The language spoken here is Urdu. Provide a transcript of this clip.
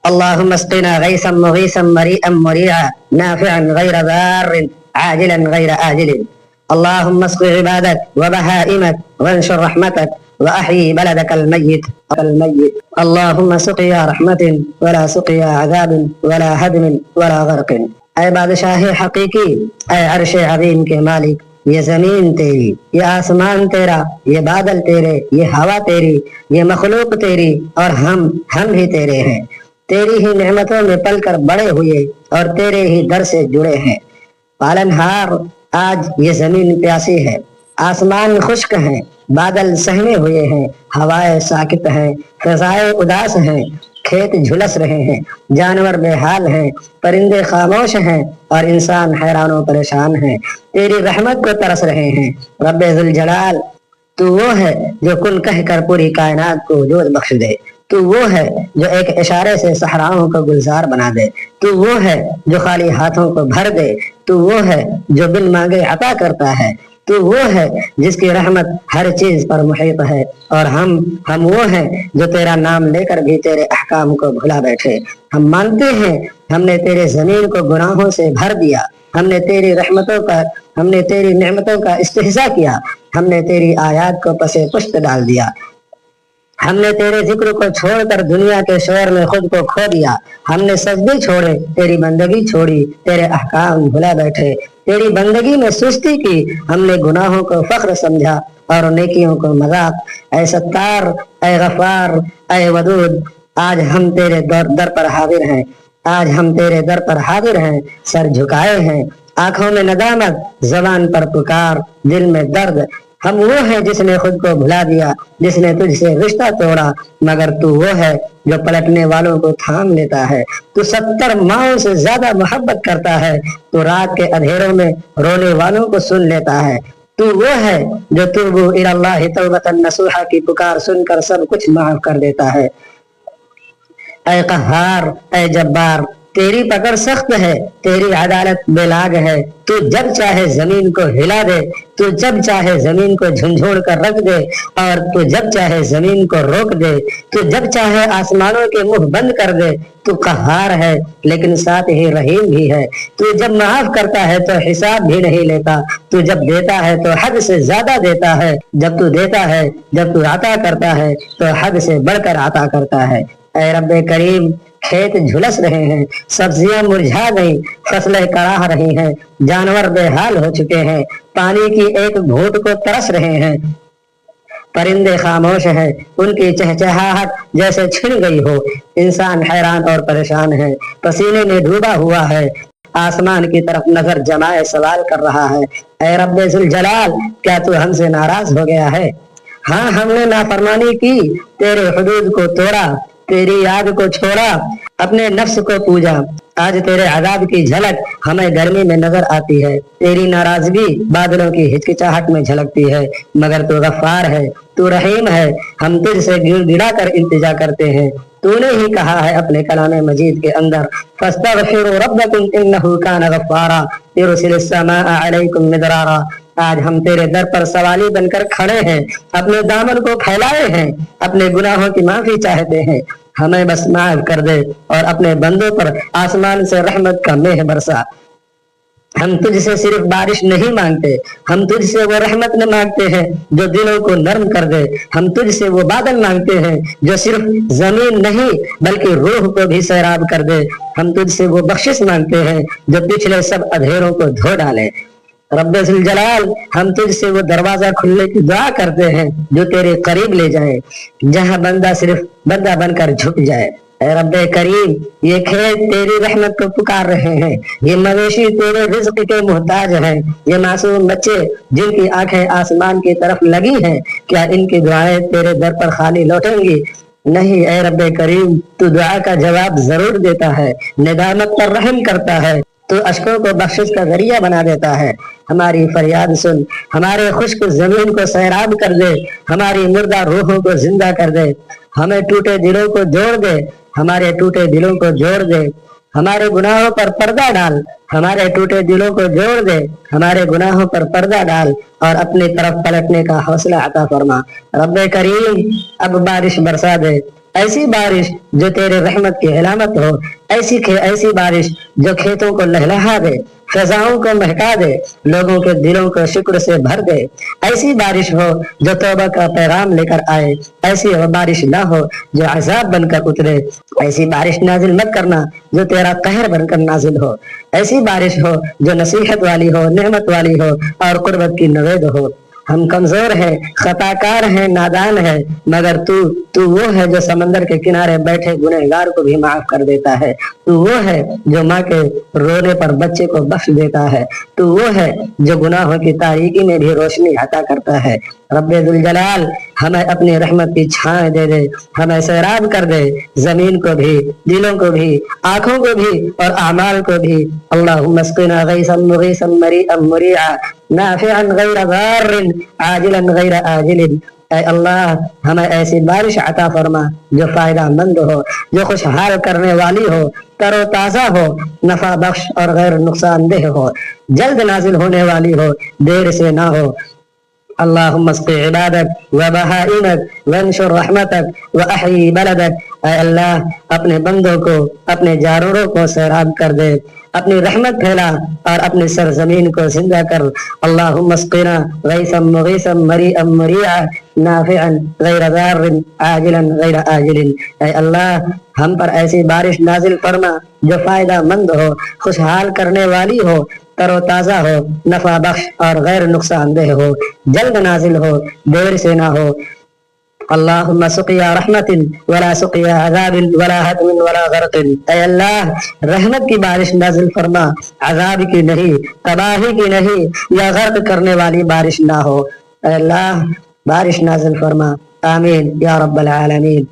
اللهم اسقنا غيثا مغيثا مريئا مريعا نافعا غير ضار عاجلا غير آجل. اللهم اسق عبادك وبهائمك وانشر رحمتك وأحيي بلدك الميت. اللهم سقيا رحمة ولا سقيا عذاب ولا هدم ولا غرق. اے بادشاہ حقیقی، اے عرش عظیم کے مالک، یہ زمین تیری، یہ آسمان تیرا، یہ بادل تیرے، یہ ہوا تیری، یہ مخلوق تیری، اور ہم بھی تیرے ہیں۔ تیری ہی نعمتوں میں پل کر بڑے ہوئے اور تیرے ہی در سے جڑے ہیں۔ پالنہار، آج یہ زمین پیاسی ہے، آسمان خشک ہیں، بادل سہمے ہوئے ہیں، ہوائیں ساکت ہیں، فضائیں اداس ہیں، کھیت جھلس رہے ہیں، جانور بے حال ہیں، پرندے خاموش ہیں، اور انسان حیران و پریشان ہیں، تیری رحمت کو ترس رہے ہیں۔ رب ذوالجلال، تو وہ ہے جو کن کہہ کر پوری کائنات کو وجود بخش دے، تو وہ ہے جو ایک اشارے سے صحراؤں کو گلزار بنا دے، تو وہ ہے جو خالی ہاتھوں کو بھر دے، تو وہ ہے جو بن مانگے عطا کرتا ہے، تو وہ ہے جس کی رحمت ہر چیز پر محیط ہے، اور ہم وہ ہیں جو تیرا نام لے کر بھی تیرے احکام کو بھلا بیٹھے۔ ہم مانتے ہیں ہم نے تیرے زمین کو گناہوں سے بھر دیا، ہم نے تیری نعمتوں کا استہزاء کیا، ہم نے تیری آیات کو پس پشت ڈال دیا، ہم نے تیرے ذکر کو چھوڑ کر دنیا کے شور میں خود کو کھو دیا، ہم نے سجدے چھوڑے، تیری بندگی چھوڑی، تیرے احکام بھلا بیٹھے، تیری بندگی میں سستی کی، ہم نے گناہوں کو فخر سمجھا اور نیکیوں کو مذاق۔ اے ستار، اے غفار، اے ودود، آج ہم تیرے در پر حاضر ہیں، آج ہم تیرے در پر حاضر ہیں، سر جھکائے ہیں، آنکھوں میں ندامت، زبان پر پکار، دل میں درد۔ ہم وہ ہیں جس نے خود کو بھلا دیا، جس نے تجھ سے رشتہ توڑا، مگر تو وہ ہے جو پلٹنے والوں کو تھام لیتا ہے، تو 70 ماؤں سے زیادہ محبت کرتا ہے، تو رات کے اندھیروں میں رونے والوں کو سن لیتا ہے، تو وہ ہے جو توبوا الی اللہ توبۃ نصوحا کی پکار سن کر سب کچھ معاف کر دیتا ہے۔ اے قہار، اے جبار، تیری پکڑ سخت ہے، تیری عدالت بے لاگ ہے، تو جب چاہے زمین کو ہلا دے، تو جب چاہے زمین کو جھنجھوڑ کر رکھ دے، اور تو جب چاہے زمین کو روک دے، تو جب چاہے آسمانوں کے منہ بند کر دے۔ تو قہار ہے لیکن ساتھ ہی رحیم بھی ہے، تو جب معاف کرتا ہے تو حساب بھی نہیں لیتا، تو جب دیتا ہے تو حد سے زیادہ دیتا ہے، جب تو دیتا ہے، جب تو عطا کرتا ہے تو حد سے بڑھ کر عطا کرتا ہے۔ اے رب کریم، کھیت جھلس رہے ہیں، سبزیاں مرجھا گئیں، فصلیں کراہ رہی ہیں، جانور بے حال ہو چکے ہیں، پانی کی ایک گھونٹ کو ترس رہے ہیں، پرندے خاموش ہیں، ان کی چہچہاہٹ جیسے چھن گئی ہو، انسان حیران اور پریشان ہے، پسینے میں ڈوبا ہوا ہے، آسمان کی طرف نظر جمائے سوال کر رہا ہے۔ اے رب ذوالجلال، کیا تو ہم سے ناراض ہو گیا ہے؟ ہاں، ہم نے نافرمانی کی، تیرے حدود کو توڑا، تیری یاد کو چھوڑا، اپنے نفس کو پوجا۔ آج تیرے عذاب کی جھلک ہمیں گرمی میں نظر آتی ہے، تیری ناراضگی بادلوں کی ہچکچاہٹ میں جھلکتی ہے، مگر تو غفار ہے، تو رحیم ہے، ہم تجھ سے گڑ گڑا کر التجا کرتے ہیں۔ تو نے ہی کہا ہے اپنے کلام مجید کے اندر، فاستغفروا ربکم انہ کان غفارا یرسل السماء علیکم مدرارا۔ آج ہم تیرے در پر سوالی بن کر کھڑے ہیں، اپنے دامن کو پھیلائے ہیں، اپنے گناہوں کی معافی چاہتے ہیں، ہمیں بس معاف کر دے اور اپنے بندوں پر آسمان سے رحمت کا مہ برسا۔ ہم تجھ سے صرف بارش نہیں مانگتے، ہم تجھ سے وہ رحمت نہ مانگتے ہیں جو دلوں کو نرم کر دے، ہم تجھ سے وہ بادل مانگتے ہیں جو صرف زمین نہیں بلکہ روح کو بھی سیراب کر دے، ہم تجھ سے وہ بخشش مانگتے ہیں جو پچھلے سب اندھیروں کو دھو ڈالے۔ رب ذوالجلال، ہم تجھ سے وہ دروازہ کھلنے کی دعا کرتے ہیں جو تیرے قریب لے جائے، جہاں بندہ صرف بندہ بن کر جھک جائے۔ اے رب کریم، یہ کھیت تیری رحمت کو پکار رہے ہیں، یہ مویشی تیرے رزق کے محتاج ہیں، یہ معصوم بچے جن کی آنکھیں آسمان کی طرف لگی ہیں، کیا ان کی دعائیں تیرے در پر خالی لوٹیں گی؟ نہیں اے رب کریم، تو دعا کا جواب ضرور دیتا ہے، ندامت پر رحم کرتا ہے، تو اشکوں کو بخشش کا ذریعہ بنا دیتا ہے۔ ہماری فریاد سن، ہمارے خشک زمین کو سیراب کر دے، ہماری مردہ روحوں کو زندہ کر دے، ہمیں ٹوٹے دلوں کو جوڑ دے، ہمارے ٹوٹے دلوں کو جوڑ دے، ہمارے گناہوں پر پردہ ڈال، ہمارے ٹوٹے دلوں کو جوڑ دے، ہمارے گناہوں پر پردہ ڈال اور اپنی طرف پلٹنے کا حوصلہ عطا فرما۔ رب کریم، اب بارش برسا دے، ایسی بارش جو تیرے رحمت کی علامت ہو، ایسی بارش جو کھیتوں کو لہلہا دے، فضاؤں کو مہکا دے، لوگوں کے دلوں کو شکر سے بھر دے۔ ایسی بارش ہو جو توبہ کا پیغام لے کر آئے، ایسی بارش نہ ہو جو عذاب بن کر اترے۔ ایسی بارش نازل مت کرنا جو تیرا قہر بن کر نازل ہو، ایسی بارش ہو جو نصیحت والی ہو، نعمت والی ہو اور قربت کی نوید ہو۔ ہم کمزور ہیں، خطا کار ہیں، نادان ہیں، مگر تو وہ ہے جو سمندر کے کنارے بیٹھے گنہگار کو بھی معاف کر دیتا ہے۔ تو وہ ہے جو ماں کے رونے پر بچے کو بخش دیتا ہے۔ تو وہ ہے جو گناہوں کی تاریکی میں بھی روشنی عطا کرتا ہے۔ رب ذوالجلال ہمیں اپنی رحمت کی چھائیں دے دے، ہمیں سیراب کر دے، زمین کو بھی، دلوں کو بھی، آنکھوں کو بھی اور اعمال کو بھی۔ اللہم اسقنا غیثا مغیثا مریئا مریعا نافعا غیر ضار عاجلا غیر آجل۔ اے اللہ ہمیں ایسی بارش عطا فرما جو فائدہ مند ہو، جو خوشحال کرنے والی ہو، تر و تازہ ہو، نفع بخش اور غیر نقصان دہ ہو، جلد نازل ہونے والی ہو، دیر سے نہ ہو۔ اللہم اسق عبادک و بہائمک وانشر رحمتک و احیی بلدک۔ اے اللہ اپنے بندوں کو، اپنے جاروروں کو سیراب کر دے، اپنی رحمت پھیلا اور اپنی سرزمین کو زندہ کر۔ اللہم اسقنا غیثا مغیثا مریئا مریعا نافعا غیر ضار عاجلا غیر آجل۔ اے اللہ ہم پر ایسی بارش نازل فرما جو فائدہ مند ہو، خوشحال کرنے والی ہو، تر و تازہ ہو، نفع بخش اور غیر نقصان دہ ہو، جلد نازل ہو، دیر سے نہ ہو۔ اللہم سقیا رحمت ولا سقیا عذاب ولا حتم ولا غرق۔ اے اللہ رحمت کی بارش نازل فرما، عذاب کی نہیں، تباہی کی نہیں، یا غرق کرنے والی بارش نہ ہو۔ اے اللہ بارش نازل فرما، آمین یا رب العالمین۔